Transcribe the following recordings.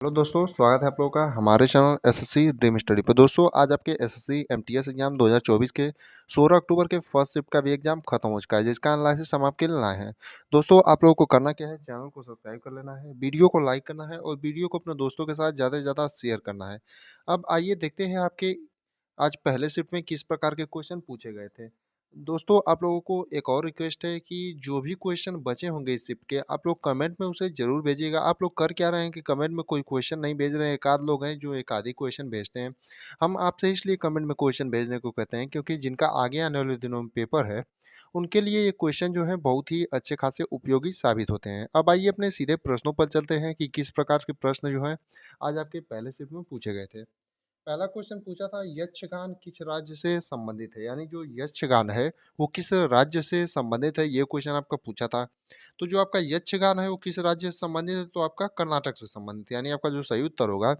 Hello दोस्तों, स्वागत है आप लोगों का हमारे चैनल एसएससी ड्रीम स्टडी पर। दोस्तों आज आपके एसएससी एमटीएस एग्जाम 2024 के 16 अक्टूबर के फर्स्ट शिफ्ट का भी एग्जाम खत्म हो चुका है, जिसका एनालिसिस हम आपके लिए लाए हैं। दोस्तों आप लोगों को करना क्या है, चैनल को सब्सक्राइब कर लेना है, वीडियो को लाइक करना है और वीडियो को अपने दोस्तों के साथ ज़्यादा से ज़्यादा शेयर करना है। अब आइए देखते हैं आपके आज पहले शिफ्ट में किस प्रकार के क्वेश्चन पूछे गए थे। दोस्तों आप लोगों को एक और रिक्वेस्ट है कि जो भी क्वेश्चन बचे होंगे इस शिफ्ट के, आप लोग कमेंट में उसे ज़रूर भेजिएगा। आप लोग कर क्या रहे हैं कि कमेंट में कोई क्वेश्चन नहीं भेज रहे हैं, एक आध लोग हैं जो एक आधी क्वेश्चन भेजते हैं। हम आपसे इसलिए कमेंट में क्वेश्चन भेजने को कहते हैं क्योंकि जिनका आगे आने वाले दिनों में पेपर है, उनके लिए ये क्वेश्चन जो है बहुत ही अच्छे खासे उपयोगी साबित होते हैं। अब आइए अपने सीधे प्रश्नों पर चलते हैं कि किस प्रकार के प्रश्न जो है आज आपके पहले शिफ्ट में पूछे गए थे। पहला क्वेश्चन पूछा था, यक्षगान किस राज्य से संबंधित है, यानी जो यक्षगान है वो किस राज्य से संबंधित है, ये क्वेश्चन आपका पूछा था। तो जो आपका यक्षगान है वो किस राज्य से संबंधित है, तो आपका कर्नाटक से संबंधित है। यानी आपका जो सही उत्तर होगा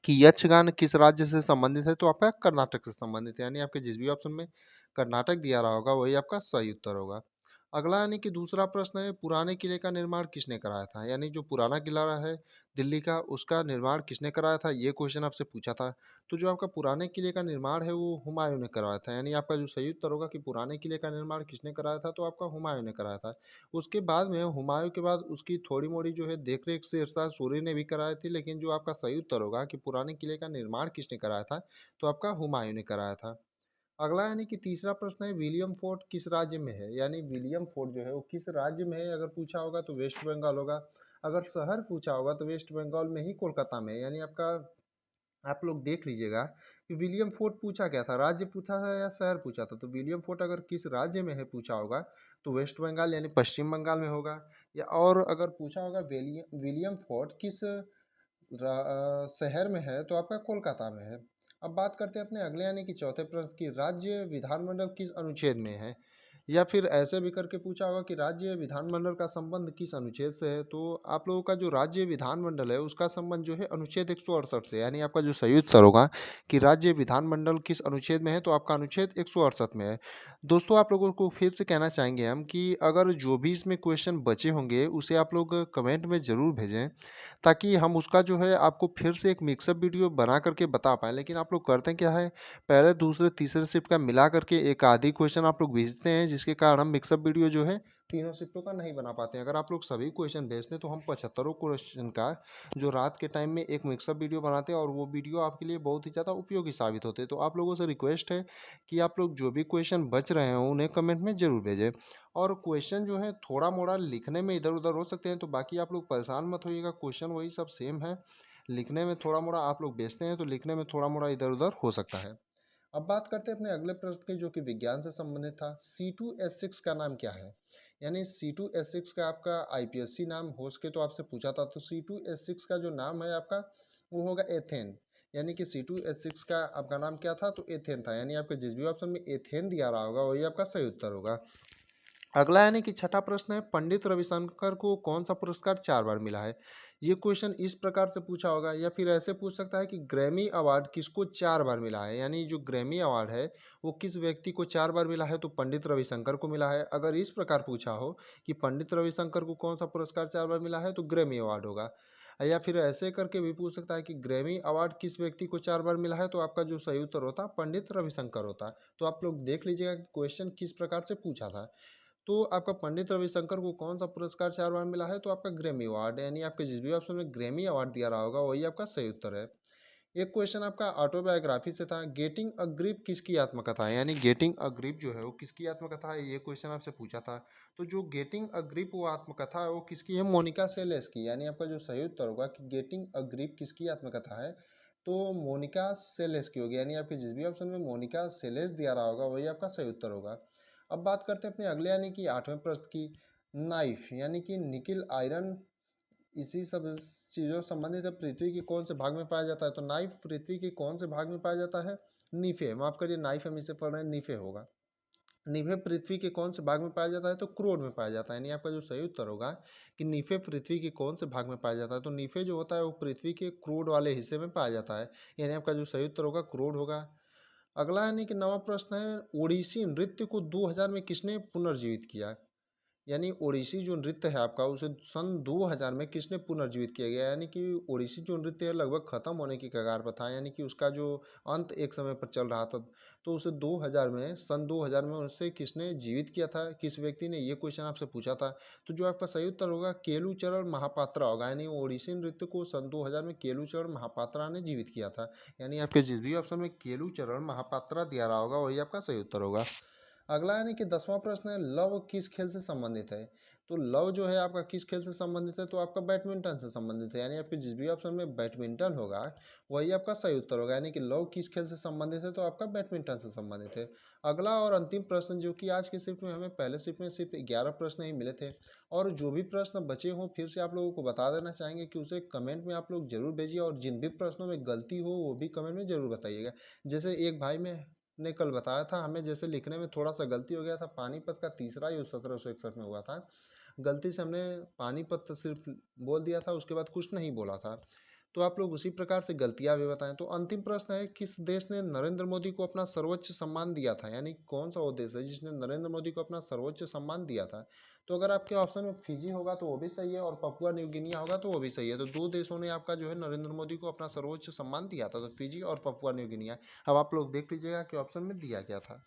कि यक्षगान किस राज्य से संबंधित है, तो आपका कर्नाटक से संबंधित है। यानी आपके जिस भी ऑप्शन में कर्नाटक दिया रहा होगा वही आपका सही उत्तर होगा। अगला यानी कि दूसरा प्रश्न है, पुराने किले का निर्माण किसने कराया था, यानी जो पुराना किला है दिल्ली का, उसका निर्माण किसने कराया था, ये क्वेश्चन आपसे पूछा था। तो जो आपका पुराने किले का निर्माण है वो हुमायूं ने करवाया था। यानी आपका जो सही उत्तर होगा कि पुराने किले का निर्माण किसने कराया था, तो आपका हुमायूं ने कराया था। उसके बाद में हुमायूं के बाद उसकी थोड़ी मोड़ी जो है देख रेख शेरशाह सूरी ने भी कराई थी, लेकिन जो आपका सही उत्तर होगा कि पुराने किले का निर्माण किसने कराया था, तो आपका हुमायूं ने कराया था। अगला यानी कि तीसरा प्रश्न है, विलियम फोर्ट किस राज्य में है, यानी विलियम फोर्ट जो है वो किस राज्य में है, अगर पूछा होगा तो वेस्ट बंगाल होगा। अगर शहर पूछा होगा तो वेस्ट बंगाल में ही कोलकाता में है। यानी आपका आप लोग देख लीजिएगा कि विलियम फोर्ट पूछा क्या था, राज्य पूछा था या शहर पूछा था। तो विलियम फोर्ट अगर किस राज्य में है पूछा होगा तो वेस्ट बंगाल यानी पश्चिम बंगाल में होगा। या और अगर पूछा होगा विलियम फोर्ट किस शहर में है, तो आपका कोलकाता में है। अब बात करते हैं अपने अगले यानी कि चौथे प्रश्न की, राज्य विधानमंडल किस अनुच्छेद में है, या फिर ऐसे भी करके पूछा होगा कि राज्य विधानमंडल का संबंध किस अनुच्छेद से है। तो आप लोगों का जो राज्य विधानमंडल है उसका संबंध जो है अनुच्छेद 168 से। यानी आपका जो सही उत्तर होगा कि राज्य विधानमंडल किस अनुच्छेद में है, तो आपका अनुच्छेद 168 में है। दोस्तों आप लोगों को फिर से कहना चाहेंगे हम कि अगर जो भी इसमें क्वेश्चन बचे होंगे उसे आप लोग कमेंट में ज़रूर भेजें, ताकि हम उसका जो है आपको फिर से एक मिक्सअप वीडियो बना करके बता पाएँ। लेकिन आप लोग करते क्या है, पहले, दूसरे, तीसरे शिफ्ट का मिला करके एक आधी क्वेश्चन आप लोग भेजते हैं, जिसके कारण हम मिक्सअप वीडियो जो है तीनों शिफ्टों का नहीं बना पाते हैं। अगर आप लोग सभी क्वेश्चन भेजते हैं तो हम 75 क्वेश्चन का जो रात के टाइम में एक मिक्सअप वीडियो बनाते हैं, और वो वीडियो आपके लिए बहुत ही ज़्यादा उपयोगी साबित होते हैं। तो आप लोगों से रिक्वेस्ट है कि आप लोग जो भी क्वेश्चन बच रहे हैं उन्हें कमेंट में ज़रूर भेजें। और क्वेश्चन जो है थोड़ा मोड़ा लिखने में इधर उधर हो सकते हैं, तो बाकी आप लोग परेशान मत होइएगा, क्वेश्चन वही सब सेम है। लिखने में थोड़ा मोड़ा आप लोग भेजते हैं तो लिखने में थोड़ा मोड़ा इधर उधर हो सकता है। अब बात करते हैं अपने अगले प्रश्न की, जो कि विज्ञान से संबंधित था। C2H6 का नाम क्या है, यानी C2H6 का आपका आईपीएससी नाम हो सके तो आपसे पूछा था। तो C2H6 का जो नाम है आपका वो होगा एथेन। यानी कि C2H6 का आपका नाम क्या था, तो एथेन था। यानी आपके जिस भी ऑप्शन में एथेन दिया रहा होगा वही आपका सही उत्तर होगा। अगला यानी कि छठा प्रश्न है, पंडित रविशंकर को कौन सा पुरस्कार 4 बार मिला है। ये क्वेश्चन इस प्रकार से पूछा होगा, या फिर ऐसे पूछ सकता है कि ग्रैमी अवार्ड किसको 4 बार मिला है, यानी जो ग्रैमी अवार्ड है वो किस व्यक्ति को 4 बार मिला है, तो पंडित रविशंकर को मिला है। अगर इस प्रकार पूछा हो कि पंडित रविशंकर को कौन सा पुरस्कार 4 बार मिला है, तो ग्रैमी अवार्ड होगा। या फिर ऐसे करके भी पूछ सकता है कि ग्रैमी अवार्ड किस व्यक्ति को 4 बार मिला है, तो आपका जो सही उत्तर होता पंडित रविशंकर होता। तो आप लोग देख लीजिएगा कि क्वेश्चन किस प्रकार से पूछा था। तो आपका पंडित रविशंकर को कौन सा पुरस्कार 4 बार मिला है, तो आपका ग्रैमी अवार्ड, यानी आपके जिस भी ऑप्शन में ग्रैमी अवार्ड दिया रहा होगा वही आपका सही उत्तर है। एक क्वेश्चन आपका ऑटोबायोग्राफी से था, गेटिंग अ ग्रिप किसकी आत्मकथा है, यानी गेटिंग अ ग्रिप जो है वो किसकी आत्मकथा है, ये क्वेश्चन आपसे पूछा था। तो जो गेटिंग अ ग्रिप वो आत्मकथा है वो किसकी है, मोनिका सेलेस की। यानी आपका जो सही उत्तर होगा कि गेटिंग अ ग्रिप किसकी आत्मकथा है, तो मोनिका सेलेस की होगी। यानी आपके जिस भी ऑप्शन में मोनिका सेलेस दिया रहा होगा वही आपका सही उत्तर होगा। अब बात करते हैं अपने अगले यानी कि आठवें प्रश्न की, नाइफ यानी कि निकिल आयरन इसी सब चीज़ों से संबंधित है, पृथ्वी के कौन से भाग में पाया जाता है। तो नाइफ पृथ्वी के कौन से भाग में पाया जाता है, नीफे, माफ करिए नाइफ हम इसे पढ़ रहे हैं, नीफे होगा। नीफे पृथ्वी के कौन से भाग में पाया जाता है, तो क्रोड में पाया जाता है। यानी आपका जो सही उत्तर होगा कि नीफे पृथ्वी के कौन से भाग में पाया जाता है, तो नीफे जो होता है वो पृथ्वी के क्रोड वाले हिस्से में पाया जाता है। यानी आपका जो सही उत्तर होगा क्रोड होगा। अगला यानी कि नवा प्रश्न है, ओडिसी नृत्य को 2000 में किसने पुनर्जीवित किया। यानी ओडिसी जो नृत्य है आपका उसे सन 2000 में किसने पुनर्जीवित किया गया, यानी कि ओडिसी जो नृत्य है लगभग ख़त्म होने की कगार पर था, यानी कि उसका जो अंत एक समय पर चल रहा था। तो उसे 2000 में, सन 2000 में उसे किसने जीवित किया था, किस व्यक्ति ने, ये क्वेश्चन आपसे पूछा था। तो जो आपका सही उत्तर होगा केलुचरण महापात्रा होगा, यानी ओडिसी नृत्य को सन 2000 में केलुचरण महापात्रा ने जीवित किया था। यानी आपके जिस भी ऑप्शन में केलुचरण महापात्रा दिया रहा होगा वही आपका सही उत्तर होगा। अगला यानी कि 10वां प्रश्न है, लव किस खेल से संबंधित है। तो लव जो है आपका किस खेल से संबंधित है, तो आपका बैडमिंटन से संबंधित है, यानी आपके जिस भी ऑप्शन में बैडमिंटन होगा वही आपका सही उत्तर होगा। यानी कि लव किस खेल से संबंधित है, तो आपका बैडमिंटन से संबंधित है। अगला और अंतिम प्रश्न, जो कि आज की शिफ्ट में हमें पहले शिफ्ट में सिर्फ 11 प्रश्न ही मिले थे, और जो भी प्रश्न बचे हों फिर से आप लोगों को बता देना चाहेंगे कि उसे कमेंट में आप लोग जरूर भेजिए, और जिन भी प्रश्नों में गलती हो वो भी कमेंट में जरूर बताइएगा। जैसे एक भाई में ने कल बताया था हमें, जैसे लिखने में थोड़ा सा गलती हो गया था, पानीपत का तीसरा युद्ध 1761 में हुआ था, गलती से हमने पानीपत सिर्फ बोल दिया था, उसके बाद कुछ नहीं बोला था। तो आप लोग उसी प्रकार से गलतियां भी बताएं। तो अंतिम प्रश्न है, किस देश ने नरेंद्र मोदी को अपना सर्वोच्च सम्मान दिया था, यानी कौन सा वो देश है जिसने नरेंद्र मोदी को अपना सर्वोच्च सम्मान दिया था। तो अगर आपके ऑप्शन में फिजी होगा तो वो भी सही है, और पपुआ न्यू गिनिया होगा तो वो भी सही है। तो दो देशों ने आपका जो है नरेंद्र मोदी को अपना सर्वोच्च सम्मान दिया था, तो फिजी और पपुआ न्यू गिनिया। अब आप लोग देख लीजिएगा कि ऑप्शन में दिया क्या था।